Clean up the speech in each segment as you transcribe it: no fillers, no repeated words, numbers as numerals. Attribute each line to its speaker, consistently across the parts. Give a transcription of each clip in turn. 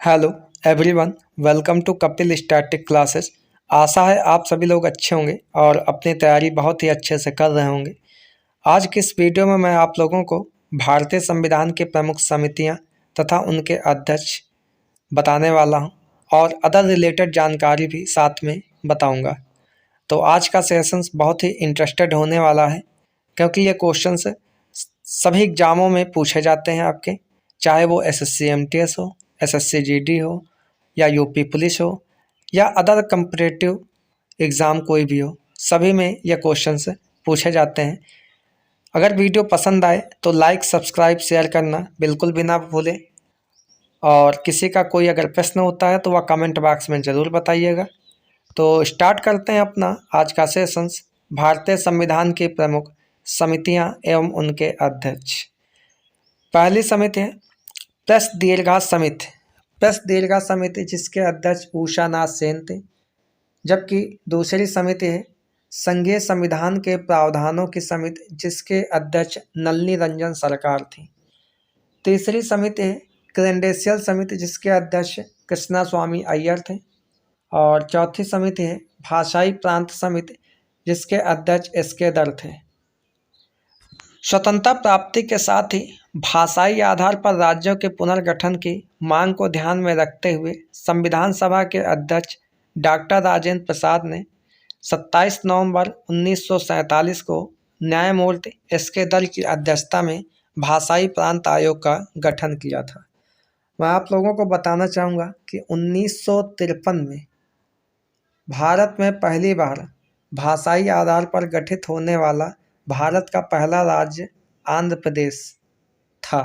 Speaker 1: Hello everyone, welcome to Kapil static classes. आशा है आप सभी लोग अच्छे होंगे और अपनी तैयारी बहुत ही अच्छे से कर रहे होंगे। आज की इस वीडियो में मैं आप लोगों को भारतीय संविधान की प्रमुख समितियां तथा उनके अध्यक्ष बताने वाला हूं और अदर रिलेटेड जानकारी भी साथ में बताऊंगा। तो आज का सेशंस बहुत ही इंटरेस्टेड होने वाला है, क्योंकि ये क्वेश्चंस सभी एग्जामों में पूछे जाते हैं आपके, चाहे वो एसएससी एमटीएस हो, एसएससी जीडी हो, या यूपी पुलिस हो, या अदर कंपटीटिव एग्ज़ाम कोई भी हो, सभी में ये क्वेश्चंस पूछे जाते हैं। अगर वीडियो पसंद आए तो लाइक, सब्सक्राइब, शेयर करना बिल्कुल भी ना भूलें और किसी का कोई अगर प्रश्न होता है तो वह कमेंट बॉक्स में ज़रूर बताइएगा। तो स्टार्ट करते हैं अपना आज का सेशंस। भारतीय संविधान की प्रमुख समितियां एवं उनके अध्यक्ष। पहली समिति है प्रेस दीर्घा समिति। प्रेस दीर्घा समिति जिसके अध्यक्ष उषा नाथ सेन थे, जबकि दूसरी समिति है संघीय संविधान के प्रावधानों की समिति जिसके अध्यक्ष नलिनी रंजन सरकार थी। तीसरी समिति है क्रेडेंशियल समिति जिसके अध्यक्ष कृष्णा स्वामी अय्यर थे। और चौथी समिति है भाषाई प्रांत समिति जिसके अध्यक्ष एसके दर थे। स्वतंत्रता प्राप्ति के साथ ही भाषाई आधार पर राज्यों के पुनर्गठन की मांग को ध्यान में रखते हुए संविधान सभा के अध्यक्ष डॉक्टर राजेंद्र प्रसाद ने 27 नवंबर 1947 को न्यायमूर्ति एसके दर की अध्यक्षता में भाषाई प्रांत आयोग का गठन किया था। मैं आप लोगों को बताना चाहूँगा कि 1953 में भारत में पहली बार भाषाई आधार पर गठित होने वाला भारत का पहला राज्य आंध्र प्रदेश था।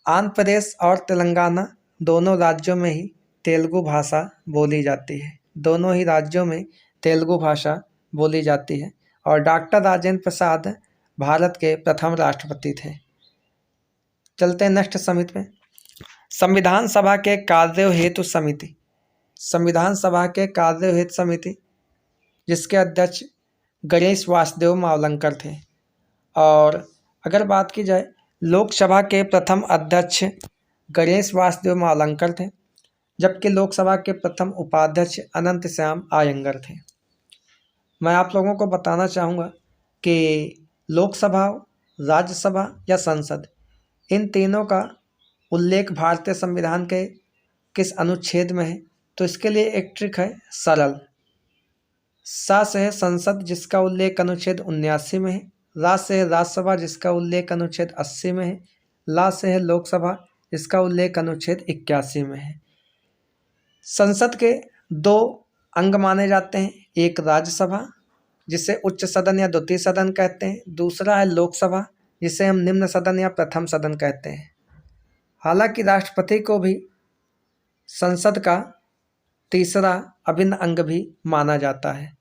Speaker 1: आंध्र प्रदेश और तेलंगाना दोनों राज्यों में ही तेलुगु भाषा बोली जाती है। दोनों ही राज्यों में तेलुगु भाषा बोली जाती है और डॉक्टर राजेंद्र प्रसाद भारत के प्रथम राष्ट्रपति थे। चलते हैं नेक्स्ट समिति में। संविधान सभा के कार्य हेतु समिति। संविधान सभा के कार्य हेतु समिति जिसके अध्यक्ष गणेश वासुदेव मावलंकर थे। और अगर बात की जाए लोकसभा के प्रथम अध्यक्ष गणेश वासुदेव मावलंकर थे, जबकि लोकसभा के प्रथम उपाध्यक्ष अनंत श्याम आयंगर थे। मैं आप लोगों को बताना चाहूँगा कि लोकसभा, राज्यसभा या संसद, इन तीनों का उल्लेख भारतीय संविधान के किस अनुच्छेद में है, तो इसके लिए एक ट्रिक है सरल। सा से है संसद जिसका उल्लेख अनुच्छेद 79 में है, रा से है राज्यसभा जिसका उल्लेख अनुच्छेद 80 में है, ला से है लोकसभा जिसका उल्लेख अनुच्छेद 81 में है। संसद के दो अंग माने जाते हैं, एक राज्यसभा जिसे उच्च सदन या द्वितीय सदन कहते हैं, दूसरा है लोकसभा जिसे हम निम्न सदन या प्रथम सदन कहते हैं। हालांकि राष्ट्रपति को भी संसद का तीसरा अभिन्न अंग भी माना जाता है।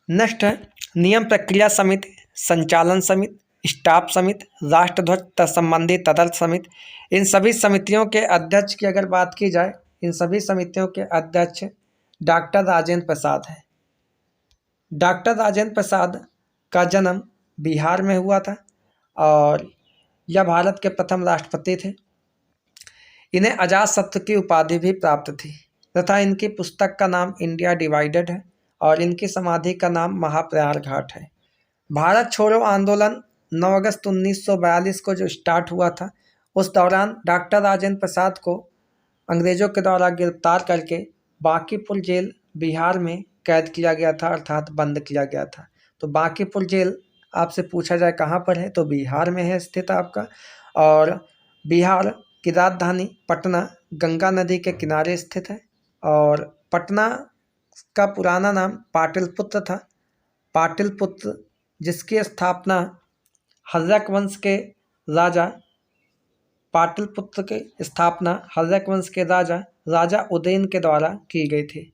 Speaker 1: नेक्स्ट है नियम प्रक्रिया समिति, संचालन समिति, स्टाफ समिति, राष्ट्रध्वज संबंधी तदर्थ समिति। इन सभी समितियों के अध्यक्ष की अगर बात की जाए, इन सभी समितियों के अध्यक्ष डॉक्टर राजेंद्र प्रसाद हैं। डॉक्टर राजेंद्र प्रसाद का जन्म बिहार में हुआ था और यह भारत के प्रथम राष्ट्रपति थे। इन्हें अजातशत्रु की उपाधि भी प्राप्त थी तथा इनकी पुस्तक का नाम इंडिया डिवाइडेड है और इनकी समाधि का नाम महाप्रयाग घाट है। भारत छोड़ो आंदोलन 9 अगस्त 1942 को जो स्टार्ट हुआ था, उस दौरान डॉक्टर राजेंद्र प्रसाद को अंग्रेज़ों के द्वारा गिरफ्तार करके बांकीपुर जेल बिहार में कैद किया गया था, अर्थात बंद किया गया था। तो बांकीपुर जेल आपसे पूछा जाए कहाँ पर है, तो बिहार में है स्थित आपका। और बिहार की राजधानी पटना गंगा नदी के किनारे स्थित है और पटना का पुराना नाम पाटलिपुत्र था। पाटलिपुत्र जिसकी स्थापना हर्यक वंश के राजा पाटलिपुत्र की स्थापना हर्यक वंश के राजा उदयन के द्वारा की गई थी।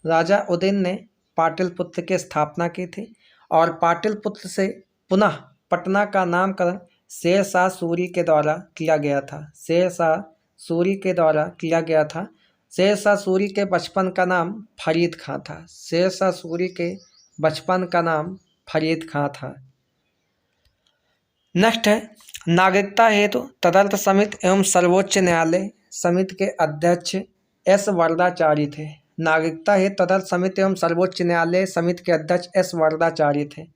Speaker 1: राजा उदयन ने पाटलिपुत्र की स्थापना की थी और पाटलिपुत्र से पुनः पटना का नामकरण शेरशाह सूरी के द्वारा किया गया था। शेरशाह सूरी के द्वारा किया गया था। शेरशाह सूरी के बचपन का नाम फरीद खां था। शेरशाह सूरी के बचपन का नाम फरीद खां था। नेक्स्ट है नागरिकता हेतु तदर्थ समिति एवं सर्वोच्च न्यायालय समिति के अध्यक्ष एस वरदाचार्य थे। नागरिकता हेतु तदर्थ समिति एवं सर्वोच्च न्यायालय समिति के अध्यक्ष एस वरदाचार्य थे।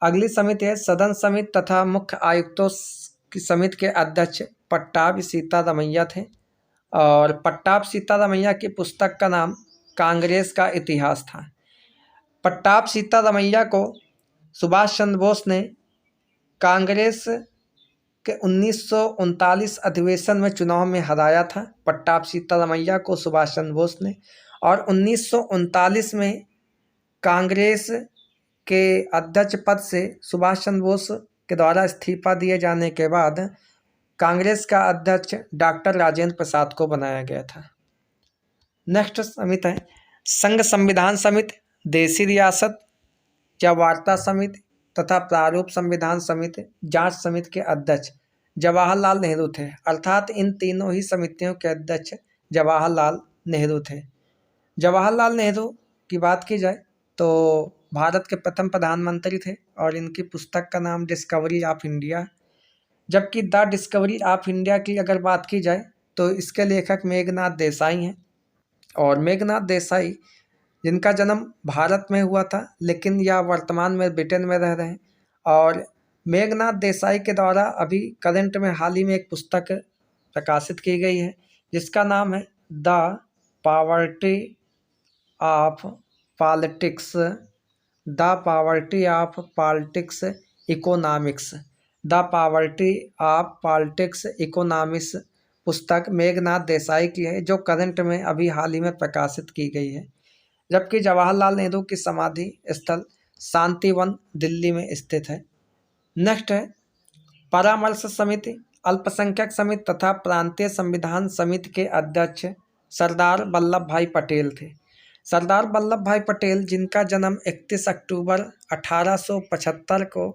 Speaker 1: अगली समिति है सदन समिति तथा मुख्य आयुक्तों की समिति के अध्यक्ष पट्टाभी सीतारमैया थे। और पट्टाभी सीतारमैया की पुस्तक का नाम कांग्रेस का इतिहास था। पट्टाभी सीतारमैया को सुभाष चंद्र बोस ने कांग्रेस के 1939 अधिवेशन में चुनाव में हराया था। पट्टाभी सीतारमैया को सुभाष चंद्र बोस ने, और 1939 में कांग्रेस के अध्यक्ष पद से सुभाष चंद्र बोस के द्वारा इस्तीफा दिए जाने के बाद कांग्रेस का अध्यक्ष डॉक्टर राजेंद्र प्रसाद को बनाया गया था। नेक्स्ट समिति है संघ संविधान समिति, देशी रियासत या वार्ता समिति तथा प्रारूप संविधान समिति जांच समिति के अध्यक्ष जवाहरलाल नेहरू थे। अर्थात इन तीनों ही समितियों के अध्यक्ष जवाहरलाल नेहरू थे। जवाहरलाल नेहरू की बात की जाए तो भारत के प्रथम प्रधानमंत्री थे और इनकी पुस्तक का नाम डिस्कवरी ऑफ इंडिया। जबकि द डिस्कवरी ऑफ इंडिया की अगर बात की जाए तो इसके लेखक मेघनाथ देसाई हैं। और मेघनाथ देसाई जिनका जन्म भारत में हुआ था लेकिन यह वर्तमान में ब्रिटेन में रह रहे हैं। और मेघनाथ देसाई के द्वारा अभी करंट में हाल ही में एक पुस्तक प्रकाशित की गई है जिसका नाम है the poverty of politics, the poverty of politics economics, the poverty of politics economics पुस्तक मेघनाथ देसाई की है जो करंट में अभी हाल ही में प्रकाशित की गई है। जबकि जवाहरलाल नेहरू की समाधि स्थल शांतिवन दिल्ली में स्थित है। नेक्स्ट है परामर्श समिति, अल्पसंख्यक समिति तथा प्रांतीय संविधान समिति के अध्यक्ष सरदार वल्लभ भाई पटेल थे। सरदार वल्लभ भाई पटेल जिनका जन्म 31 अक्टूबर 1875 को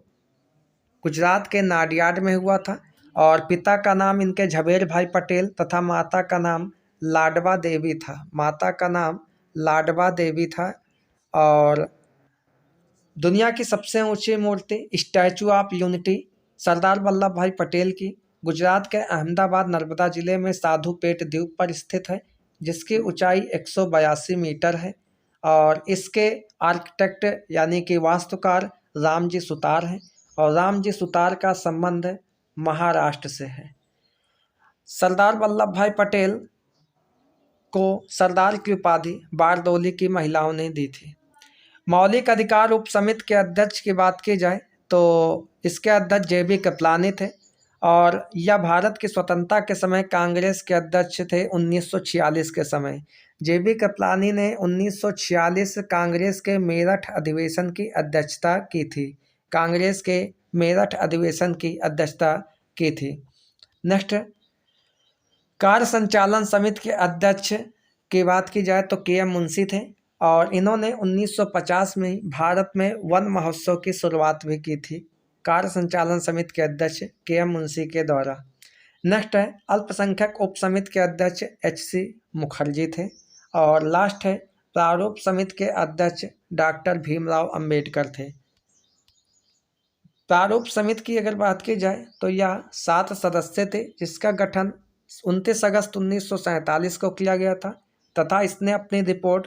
Speaker 1: गुजरात के नाडियाड में हुआ था और पिता का नाम इनके झवेर भाई पटेल तथा माता का नाम लाडवा देवी था। माता का नाम लाडवा देवी था। और दुनिया की सबसे ऊंची मूर्ति statue of unity Sardar Vallabh भाई पटेल की गुजरात के अहमदाबाद नर्मदा जिले में साधुपेट द्वीप पर स्थित है जिसकी ऊंचाई 182 मीटर है। और इसके आर्किटेक्ट यानी कि वास्तुकार रामजी सुतार हैं और रामजी सुतार का संबंध महाराष्ट्र से है। सरदार वल्लभ भाई पटेल को सरदार की उपाधि बारदोली की महिलाओं ने दी थी। मौलिक अधिकार उप समिति के अध्यक्ष की बात की जाए तो इसके अध्यक्ष जे.बी. कृपलानी थे और यह भारत की स्वतंत्रता के समय कांग्रेस के अध्यक्ष थे 1946 के समय। जे.बी. कृपलानी ने 1946 कांग्रेस के मेरठ अधिवेशन की अध्यक्षता की थी। कांग्रेस के मेरठ अधिवेशन की अध्यक्षता की थी। नेक्स्ट कार्य संचालन समिति के अध्यक्ष की बात की जाए तो के.एम. मुंशी थे और इन्होंने 1950 में भारत में वन महोत्सव की शुरुआत भी की थी कार्य संचालन समिति के अध्यक्ष के.एम. मुंशी के द्वारा। नेक्स्ट है अल्पसंख्यक उप समिति के अध्यक्ष एच.सी. मुखर्जी थे। और लास्ट है प्रारूप समिति के अध्यक्ष डॉक्टर भीमराव अंबेडकर थे। प्रारूप समिति की अगर बात की जाए तो यह 7 सदस्य थे जिसका गठन 29 अगस्त 1947 को किया गया था तथा इसने अपनी रिपोर्ट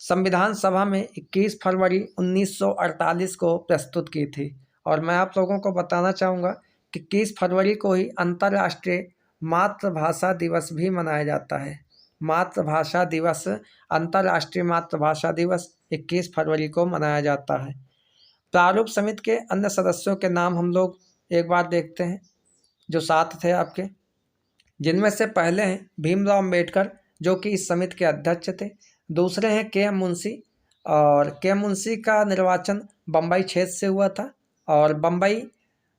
Speaker 1: संविधान सभा में 21 फरवरी 1948 को प्रस्तुत की थी। और मैं आप लोगों को बताना चाहूँगा कि 21 फरवरी को ही अंतर्राष्ट्रीय मातृभाषा दिवस भी मनाया जाता है। मातृभाषा दिवस, अंतर्राष्ट्रीय मातृभाषा दिवस 21 फरवरी को मनाया जाता है। प्रारूप समिति के अन्य सदस्यों के नाम हम लोग एक बार देखते हैं जो 7 थे आपके, जिनमें से पहले हैं भीमराव अंबेडकर जो कि इस समिति के अध्यक्ष थे। दूसरे हैं के.एम. मुंशी और के.एम. मुंशी का निर्वाचन बम्बई क्षेत्र से हुआ था और बम्बई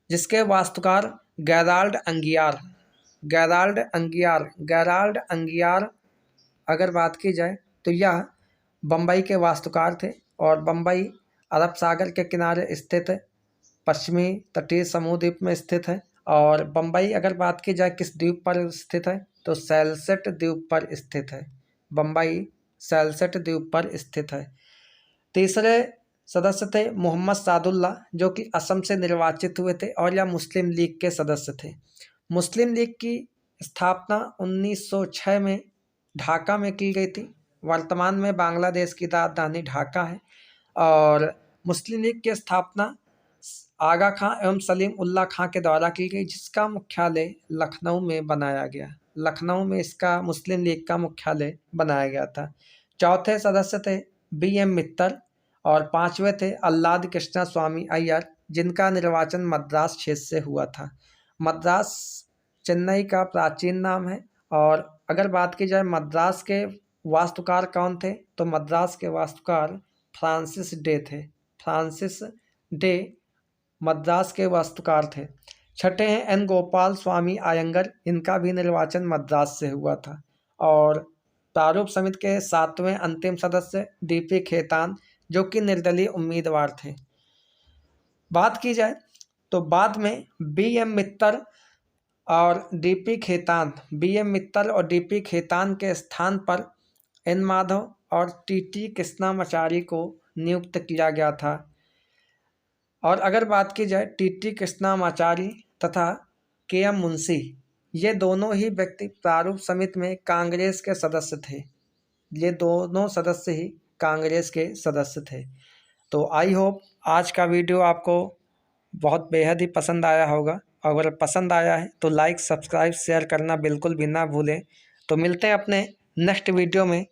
Speaker 1: जिसके वास्तुकार गैराल्ड अंगियार अगर बात की जाए तो यह बम्बई के वास्तुकार थे और बम्बई अरब सागर के किनारे स्थित पश्चिमी तटीय समूह द्वीप में स्थित है। और बम्बई अगर बात की जाए किस द्वीप पर स्थित है तो सेल्सेट द्वीप पर स्थित है। बम्बई सेल्सेट द्वीप पर स्थित है। तीसरे सदस्य थे मोहम्मद सादुल्ला, जो कि असम से निर्वाचित हुए थे और यह मुस्लिम लीग के सदस्य थे। मुस्लिम लीग की स्थापना 1906 में ढाका में की गई थी। वर्तमान में बांग्लादेश की राजधानी ढाका है। और मुस्लिम लीग की स्थापना आगा खां एवं सलीम उल्लाह खां के द्वारा की गई, जिसका मुख्यालय लखनऊ में बनाया गया। लखनऊ में इसका मुस्लिम लीग का मुख्यालय बनाया गया था। चौथे सदस्य थे BM मित्तल और पांचवें थे अल्लाद कृष्णा स्वामी अय्यर, जिनका निर्वाचन मद्रास क्षेत्र से हुआ था। मद्रास चेन्नई का प्राचीन नाम है। और अगर बात की जाए मद्रास के वास्तुकार कौन थे, तो मद्रास के वास्तुकार फ्रांसिस डे थे। फ्रांसिस डे मद्रास के वास्तुकार थे। छठे हैं N गोपाल स्वामी आयंगर, इनका भी निर्वाचन मद्रास से हुआ था। और प्रारूप समिति के 7वें अंतिम सदस्य DP खेतान, जो कि निर्दलीय उम्मीदवार थे। बात की जाए तो बाद में BM मित्तल और DP खेतान, BM मित्तल और DP खेतान के स्थान पर N माधव और TT कृष्णामाचारी को नियुक्त किया गया था। और अगर बात की जाए TT कृष्णामाचारी तथा KM मुंशी, ये दोनों ही व्यक्ति प्रारूप समिति में कांग्रेस के सदस्य थे। ये दोनों सदस्य ही कांग्रेस के सदस्य थे। तो आई होप आज का वीडियो आपको बहुत बेहद ही पसंद आया होगा। अगर पसंद आया है तो लाइक, सब्सक्राइब, शेयर करना बिल्कुल भी ना भूलें। तो मिलते हैं अपने नेक्स्ट वीडियो में।